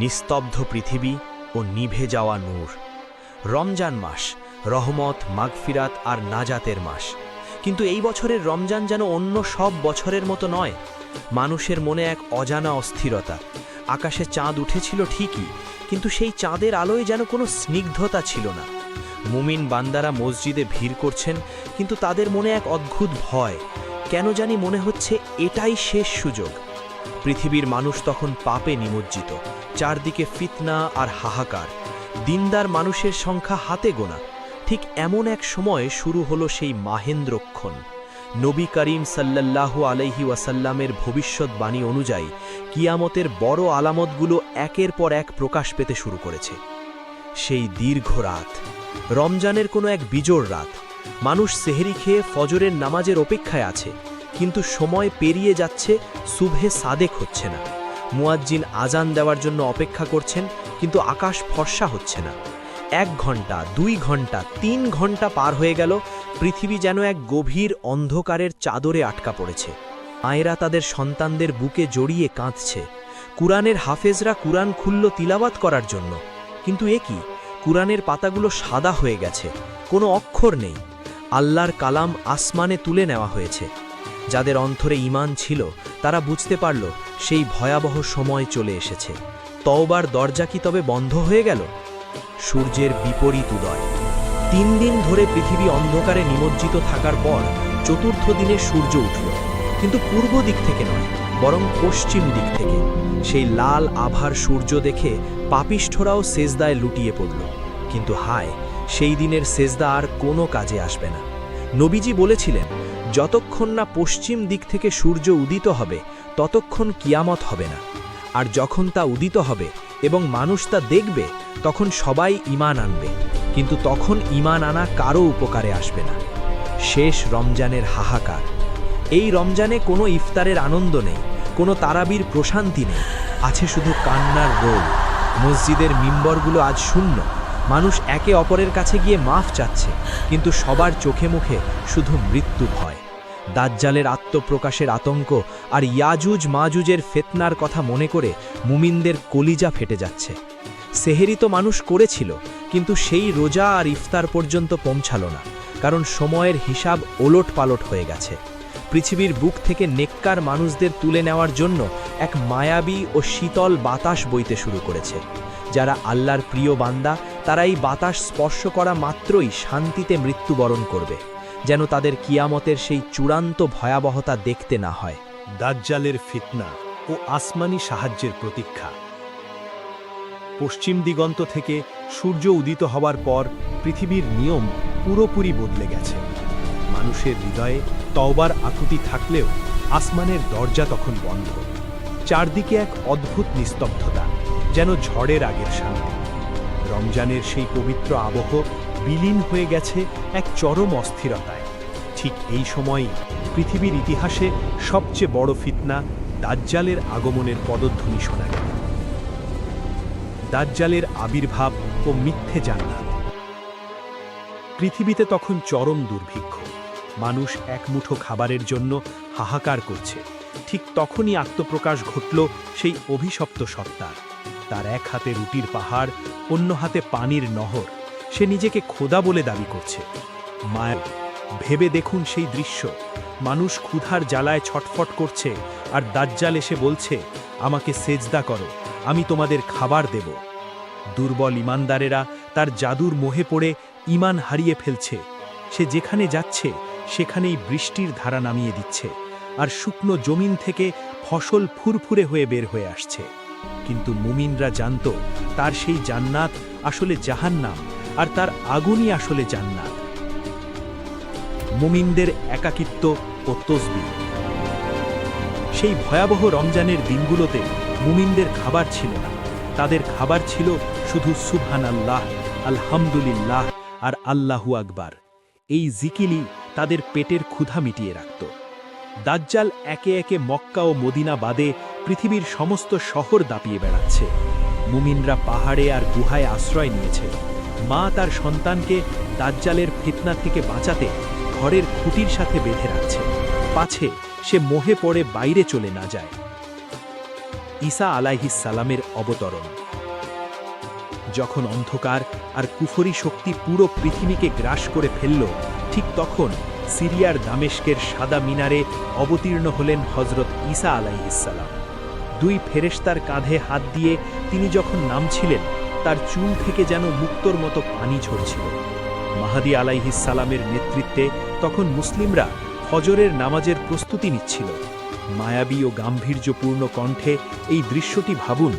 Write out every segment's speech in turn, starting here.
নিস্তব্ধ পৃথিবী ও নিভে যাওয়া নূর। রমজান মাস রহমত, মাগফিরাত আর নাজাতের মাস। কিন্তু এই বছরের রমজান যেন অন্য সব বছরের মতো নয়। মানুষের মনে এক অজানা অস্থিরতা। আকাশে চাঁদ উঠেছিল ঠিকই, কিন্তু সেই চাঁদের আলোয় যেন কোনো স্নিগ্ধতা ছিল না। মুমিন বান্দারা মসজিদে ভিড় করছেন, কিন্তু তাদের মনে এক অদ্ভুত ভয়। কেন জানি মনে হচ্ছে এটাই শেষ সুযোগ। পৃথিবীর মানুষ তখন পাপে নিমজ্জিত, চারদিকে ফিতনা আর হাহাকার। দিনদার মানুষের সংখ্যা হাতে গোনা। ঠিক এমন এক সময়ে শুরু হলো সেই মাহেন্দ্রক্ষণ। নবী করিম সাল্লাল্লাহু আলাইহি ওয়াসাল্লামের ভবিষ্যৎবাণী অনুযায়ী কিয়ামতের বড় আলামতগুলো একের পর এক প্রকাশ পেতে শুরু করেছে। সেই দীর্ঘ রাত, রমজানের কোনো এক বিজোড় রাত। মানুষ সেহরি খেয়ে ফজরের নামাজের অপেক্ষায় আছে, কিন্তু সময় পেরিয়ে যাচ্ছে, সুবহে সাদেক হচ্ছে না। মুয়াজ্জিন আজান দেওয়ার জন্য অপেক্ষা করছেন, কিন্তু আকাশ ফর্সা হচ্ছে না। 1 ঘন্টা, 2 ঘন্টা, 3 ঘন্টা পার হয়ে গেল। পৃথিবী যেন এক গভীর অন্ধকারের চাদরে আটকা পড়েছে। মায়েরা তাদের সন্তানদের বুকে জড়িয়ে কাঁদছে। কুরআনের হাফেজরা কুরআন খুলল তিলাওয়াত করার জন্য, কিন্তু এ কি? কুরআনের পাতাগুলো সাদা হয়ে গেছে, কোনো অক্ষর নেই। আল্লাহর কালাম আসমানে তুলে নেওয়া হয়েছে। যাদের অন্তরে ঈমান ছিল তারা বুঝতে পারল সেই ভয়াবহ সময় চলে এসেছে। তওবার দরজা কি তবে বন্ধ হয়ে গেল? সূর্যের বিপরীত উদয়। 3 দিন ধরে পৃথিবী অন্ধকারে নিমজ্জিত থাকার পর চতুর্থ দিনে সূর্য উঠল, কিন্তু পূর্ব দিক থেকে নয়, বরং পশ্চিম দিক থেকে। সেই লাল আভার সূর্য দেখে পাপিষ্ঠরাও সেজদায় লুটিয়ে পড়ল। কিন্তু হায়, সেই দিনের সেজদা আর কোনো কাজে আসবে না। নবীজি বলেছিলেন, যতক্ষণ না পশ্চিম দিক থেকে সূর্য উদিত হবে ততক্ষণ কিয়ামত হবে না। আর যখন তা উদিত হবে এবং মানুষ তা দেখবে, তখন সবাই ঈমান আনবে, কিন্তু তখন ঈমান আনা কারও উপকারে আসবে না। শেষ রমজানের হাহাকার। এই রমজানে কোনো ইফতারের আনন্দ নেই, কোনো তারাবির প্রশান্তি নেই, আছে শুধু কান্নার রোল। মসজিদের মিম্বরগুলো আজ শূন্য। মানুষ একে অপরের কাছে গিয়ে মাফ চাচ্ছে, কিন্তু সবার চোখে মুখে শুধু মৃত্যু ভয়। দাজ্জালের আত্মপ্রকাশের আতঙ্ক আর ইয়াজুজ মাজুজের ফিতনার কথা মনে করে মুমিনদের কলিজা ফেটে যাচ্ছে। সেহেরি তো মানুষ করেছিল, কিন্তু সেই রোজা আর ইফতার পর্যন্ত পৌঁছালো না, কারণ সময়ের হিসাব ওলটপালট হয়ে গেছে। পৃথিবীর বুক থেকে নেককার মানুষদের তুলে নেওয়ার জন্য এক মায়াবী ও শীতল বাতাস বইতে শুরু করেছে। যারা আল্লাহর প্রিয় বান্দা, তারা এই বাতাস স্পর্শ করা মাত্রই শান্তিতে মৃত্যুবরণ করবে, যেন তাদের কিয়ামতের সেই চূড়ান্ত ভয়াবহতা দেখতে না হয়। দাজ্জালের ফিতনা ও আসমানি সাহায্যের প্রতীক্ষা। পশ্চিম দিগন্ত থেকে সূর্য উদিত হওয়ার পর পৃথিবীর নিয়ম পুরোপুরি বদলে গেছে। মানুষের হৃদয়ে তওবার আকুতি থাকলেও আসমানের দরজা তখন বন্ধ। চারদিকে এক অদ্ভুত নিস্তব্ধতা, যেন ঝড়ের আগের শান্তি। রমজানের সেই পবিত্র আবহ বিলীন হয়ে গেছে এক চরম অস্থিরতায়। ঠিক এই সময়ই পৃথিবীর ইতিহাসে সবচেয়ে বড় ফিতনা দাজ্জালের আগমনের পদধ্বনি শোনা গেল। দাজ্জালের আবির্ভাব ও মিথ্যে জান্নাত। পৃথিবীতে তখন চরম দুর্ভিক্ষ। মানুষ এক মুঠো খাবারের জন্য হাহাকার করছে। ঠিক তখনই আত্মপ্রকাশ ঘটল সেই অভিশপ্ত সত্তার। তার এক হাতে রুটির পাহাড়, অন্য হাতে পানির নহর। সে নিজেকে খোদা বলে দাবি করছে। মায়া, ভেবে দেখুন সেই দৃশ্য। মানুষ ক্ষুধার জ্বালায় ছটফট করছে, আর দাজ্জাল এসে বলছে, আমাকে সেজদা করো, আমি তোমাদের খাবার দেব। দুর্বল ঈমানদারেরা তার জাদুর মোহে পড়ে ঈমান হারিয়ে ফেলছে। সে যেখানে যাচ্ছে সেখানেই বৃষ্টির ধারা নামিয়ে দিচ্ছে, আর শুকনো জমিন থেকে ফসল ফুরফুরে হয়ে বের হয়ে আসছে। কিন্তু মুমিনরা জানত, তার সেই জান্নাত আসলে জাহান্নাম, আর তার আগুনই আসলে জান্নাত। মুমিনদের একাকিত্ব ও তসবিহ। সেই ভয়াবহ রমজানের দিনগুলোতে মুমিনদের খাবার ছিল না। তাদের খাবার ছিল শুধু সুবহানাল্লাহ, আলহামদুলিল্লাহ আর আল্লাহু আকবার। এই জিকিরই তাদের পেটের ক্ষুধা মিটিয়ে রাখত। দাজ্জাল একে একে মক্কা ও মদিনা বাদে পৃথিবীর সমস্ত শহর দাপিয়ে বেড়াচ্ছে। মুমিনরা পাহাড়ে আর গুহায় আশ্রয় নিয়েছে। মা তার সন্তানকে দাজ্জালের ফিতনা থেকে বাঁচাতে ঘরের খুঁটির সাথে বেঁধে রাখছে, পাছে সে মোহে পড়ে বাইরে চলে না যায়। ঈসা আলাইহিস সালামের অবতরণ। যখন অন্ধকার আর কুফরি শক্তি পুরো পৃথিবীকে গ্রাস করে ফেলল, ঠিক তখন সিরিয়ার দামেস্কের সাদা মিনারে অবতীর্ণ হলেন হজরত ঈসা আলাইহিস সালাম। দুই ফেরেশতার কাঁধে হাত দিয়ে তিনি যখন নামছিলেন, তার চুল থেকে যেন মুক্তোর মতো পানি ঝরছিল। মাহাদি আলাইহিস সালামের নেতৃত্বে তখন মুসলিমরা ফজরের নামাজের প্রস্তুতি নিচ্ছিল। মায়াবী ও গাম্ভীর্যপূর্ণ কণ্ঠে এই দৃশ্যটি ভাবুন।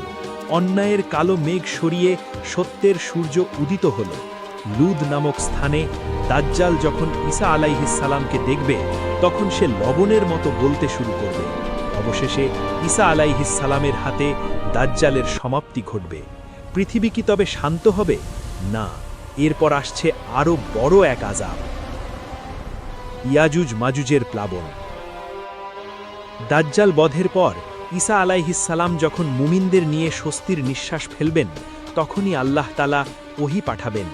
অন্যায়ের কালো মেঘ সরিয়ে সত্যের সূর্য উদিত হল। লুদ নামক স্থানে দাজ্জাল যখন ঈসা আলাইহিস সালামকে দেখবে, তখন সে লবণের মতো গলতে শুরু করবে। অবশেষে ঈসা আলাইহিস সালামের হাতে দাজ্জালের সমাপ্তি ঘটবে। পৃথিবী কি তবে শান্ত হবে? না, এরপর আসছে আরও বড় এক আযাব, ইয়াজুজ মাজুজের প্লাবন। দাজ্জাল বধের পর ঈসা আলাইহিস সালাম যখন মুমিনদের নিয়ে স্বস্তির নিঃশ্বাস ফেলবেন, তখনই আল্লাহ তাআলা ওহী পাঠাবেন,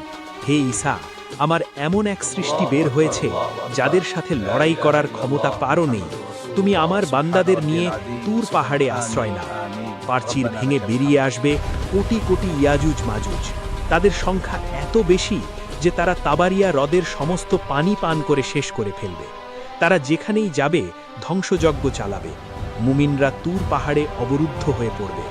হে ঈসা, আমার এমন এক সৃষ্টি বের হয়েছে যাদের সাথে লড়াই করার ক্ষমতা পারও নেই। তুমি আমার বান্দাদের নিয়ে তুর পাহাড়ে আশ্রয় নাও। প্রাচীর ভেঙে বেরিয়ে আসবে কোটি কোটি ইয়াজুজ মাজুজ। তাদের সংখ্যা এত বেশি যে তারা তাবারিয়া হ্রদের সমস্ত পানি পান করে শেষ করে ফেলবে। তারা যেখানেই যাবে ধ্বংসযজ্ঞ চালাবে। মুমিনরা তুর পাহাড়ে অবরুদ্ধ হয়ে পড়বে।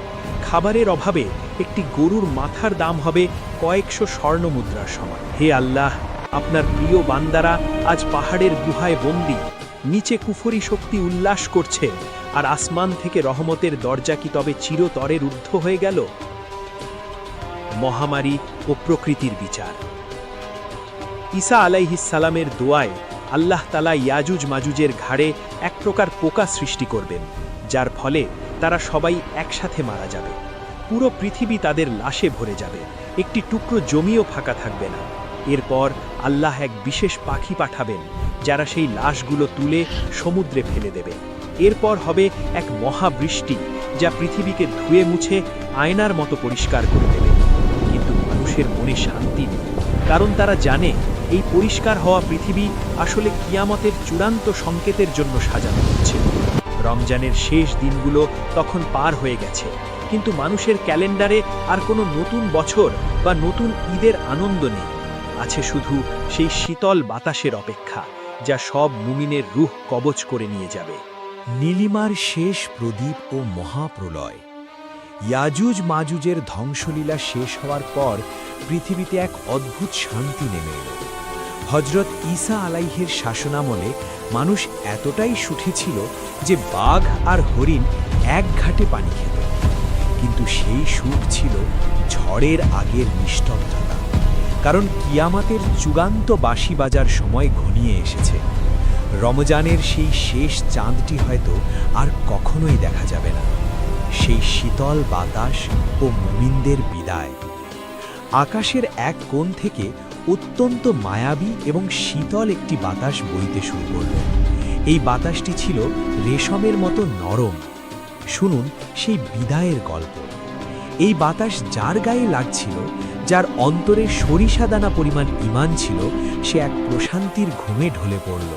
খাবারের অভাবে একটি গরুর মাথার দাম হবে কয়েকশো স্বর্ণ মুদ্রার সমান। হে আল্লাহ, আপনার প্রিয় বান্দারা আজ পাহাড়ের গুহায় বন্দী। নিচে কুফরি শক্তি উল্লাস করছে, আর আসমান থেকে রহমতের দরজা কি তবে চিরতরে রুদ্ধ হয়ে গেল? মহামারী ও প্রকৃতির বিচার। ঈসা আলাইহিস সালামের দোয়ায় আল্লাহ তাআলা ইয়াজুজ মাজুজের ঘাড়ে এক প্রকার পোকা সৃষ্টি করবেন, যার ফলে তারা সবাই একসাথে মারা যাবে। পুরো পৃথিবী তাদের লাশে ভরে যাবে, একটি টুকরো জমিও ফাঁকা থাকবে না। এরপর আল্লাহ এক বিশেষ পাখি পাঠাবেন, যারা সেই লাশগুলো তুলে সমুদ্রে ফেলে দেবে। এরপর হবে এক মহাবৃষ্টি, যা পৃথিবীকে ধুয়ে মুছে আয়নার মতো পরিষ্কার করে দেবে। কিন্তু মানুষের মনে শান্তি নেই, কারণ তারা জানে এই পরিষ্কার হওয়া পৃথিবী আসলে কিয়ামতের চূড়ান্ত সংকেতের জন্য সাজানো হচ্ছে। রমজানের শেষ দিনগুলো তখন পার হয়ে গেছে, কিন্তু মানুষের ক্যালেন্ডারে আর কোনো নতুন বছর বা নতুন ঈদের আনন্দ নেই। আছে শুধু সেই শীতল বাতাসের অপেক্ষা, যা সব মুমিনের রূহ কবচ করে নিয়ে যাবে। নীলিমার শেষ প্রদীপ ও মহাপ্রলয়। ইয়াজুজ মাজুজের ধ্বংসলীলা শেষ হওয়ার পর পৃথিবীতে এক অদ্ভুত শান্তি নেমে এল। হজরত ঈসা আলাইহির শাসনামলে মানুষ এতটাই সুখী ছিল যে বাঘ আর হরিণ এক ঘাটে পানি খেত। কিন্তু সেই সুখ ছিল ঝড়ের আগের নিস্তব্ধতা, কারণ কিয়ামতের চূড়ান্ত বাঁশি বাজার সময় ঘনিয়ে এসেছে। রমজানের সেই শেষ চাঁদটি হয়তো আর কখনোই দেখা যাবে না। সেই শীতল বাতাস ও মুমিনদের বিদায়। আকাশের এক কোণ থেকে অত্যন্ত মায়াবী এবং শীতল একটি বাতাস বইতে শুরু করল। এই বাতাসটি ছিল রেশমের মতো নরম। শুনুন সেই বিদায়ের গল্প। এই বাতাস যার গায়ে লাগছিল, যার অন্তরে সরিষাদানা পরিমাণ ঈমান ছিল, সে এক প্রশান্তির ঘুমে ঢলে পড়ল।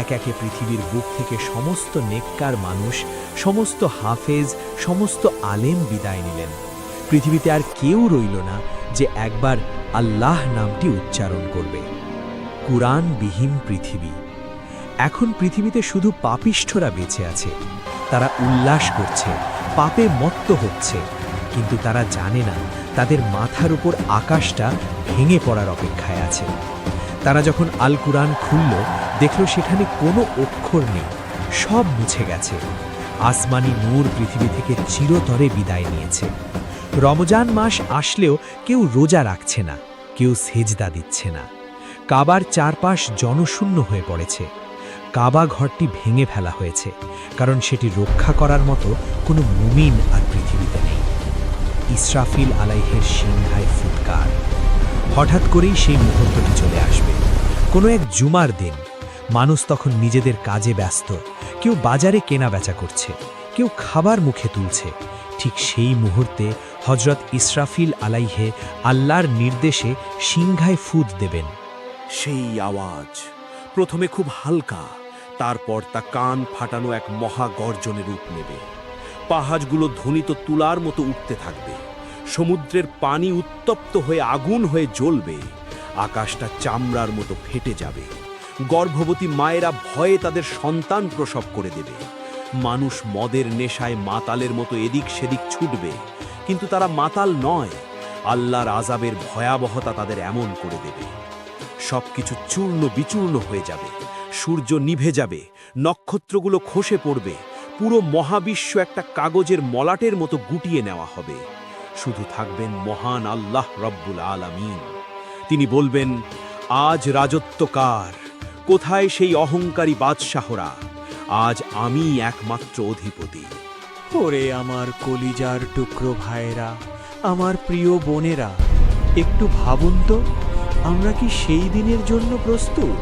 এক একে পৃথিবীর বুক থেকে সমস্ত নেককার মানুষ, সমস্ত হাফেজ, সমস্ত আলেম বিদায় নিলেন। পৃথিবীতে আর কেউ রইল না যে একবার আল্লাহ নামটি উচ্চারণ করবে। কুরআনবিহীন পৃথিবী। এখন পৃথিবীতে শুধু পাপিষ্ঠরা বেঁচে আছে। তারা উল্লাস করছে, পাপে মত্ত হচ্ছে, কিন্তু তারা জানে না তাদের মাথার উপর আকাশটা ভেঙে পড়ার অপেক্ষায় আছে। তারা যখন আল কুরআন খুলল, দেখল সেখানে কোনো অক্ষর নেই, সব মুছে গেছে। আসমানি নূর পৃথিবী থেকে চিরতরে বিদায় নিয়েছে। রমজান মাস আসলেও কেউ রোজা রাখছে না, কেউ সেজদা দিচ্ছে না। কাবার চারপাশ জনশূন্য হয়ে পড়েছে। কাবা ঘরটি ভেঙে ফেলা হয়েছে, কারণ সেটি রক্ষা করার মতো কোনো মুমিন আর পৃথিবীতে নেই। ইসরাফিল আলাইহের সিংহায় ফুৎকার। হঠাৎ করেই সেই মুহূর্তটি চলে আসবে। কোনো এক জুমার দিন। মানুষ তখন নিজেদের কাজে ব্যস্ত। কেউ বাজারে কেনা বেচা করছে, কেউ খাবার মুখে তুলছে। ঠিক সেই মুহূর্তে হজরত ইসরাফিল আলাইহে আল্লাহর নির্দেশে সিংহায় ফুৎ দেবেন। সেই আওয়াজ প্রথমে খুব হালকা, তারপর তা কান ফাটানো এক মহাগর্জনে রূপ নেবে। পাহাড়গুলো ধ্বনিত তুলার মতো উঠতে থাকবে, সমুদ্রের পানি উত্তপ্ত হয়ে আগুন হয়ে জ্বলবে, আকাশটা চামড়ার মতো ফেটে যাবে, গর্ভবতী মায়েরা ভয়ে তাদের সন্তান প্রসব করে দেবে, মানুষ মদের নেশায় মাতালের মতো এদিক সেদিক ছুটবে, কিন্তু তারা মাতাল নয়, আল্লাহর আযাবের ভয়াবহতা তাদের এমন করে দেবে। সবকিছু চূর্ণ বিচূর্ণ হয়ে যাবে, সূর্য নিভে যাবে, নক্ষত্রগুলো খসে পড়বে, পুরো মহাবিশ্ব একটা কাগজের মলাটের মতো গুটিয়ে নেওয়া হবে। শুধু থাকবেন মহান আল্লাহ রব্বুল আলামিন। তিনি বলবেন, আজ রাজত্ব কার? কোথায় সেই অহংকারী বাদশাহরা? আজ আমি একমাত্র অধিপতি। ওরে আমার কলিজার টুকরো ভাইয়েরা, আমার প্রিয় বোনেরা, একটু ভাবুন তো, আমরা কি সেই দিনের জন্য প্রস্তুত?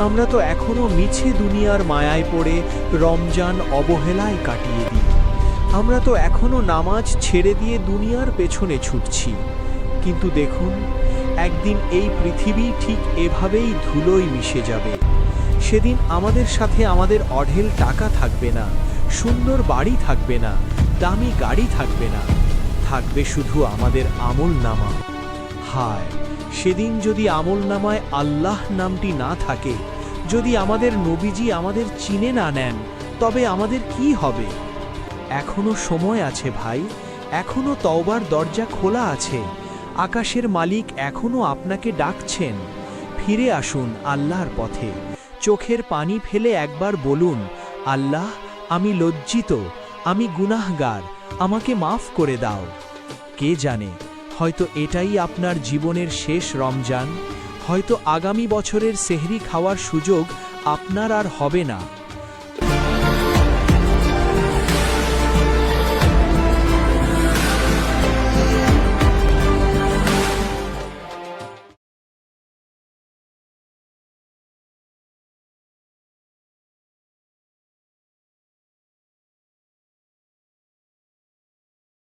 আমরা তো এখনো মিছে দুনিয়ার মায়ায় পড়ে রমজান অবহেলায় কাটিয়ে দিই। আমরা তো এখনো নামাজ ছেড়ে দিয়ে দুনিয়ার পেছনে ছুটছি। কিন্তু দেখুন, একদিন এই পৃথিবী ঠিক এভাবেই ধুলোয় মিশে যাবে। সেদিন আমাদের সাথে আমাদের অঢেল টাকা থাকবে না, সুন্দর বাড়ি থাকবে না, দামি গাড়ি থাকবে না, থাকবে শুধু আমাদের আমলনামা। হায়, সেদিন যদি আমলনামায় আল্লাহ নামটি না থাকে, যদি আমাদের নবীজি আমাদের চিনে না নেন, তবে আমাদের কি হবে? এখনো সময় আছে ভাই, এখনো তওবার দরজা খোলা আছে। আকাশের মালিক এখনো আপনাকে ডাকছেন। ফিরে আসুন আল্লাহর পথে। চোখের পানি ফেলে একবার বলুন, আল্লাহ, আমি লজ্জিত, আমি গুনাহগার, আমাকে মাফ করে দাও। কে জানে, হয়তো এটাই আপনার জীবনের শেষ রমজান, হয়তো আগামী বছরের সেহরি খাওয়ার সুযোগ আপনার আর হবে না।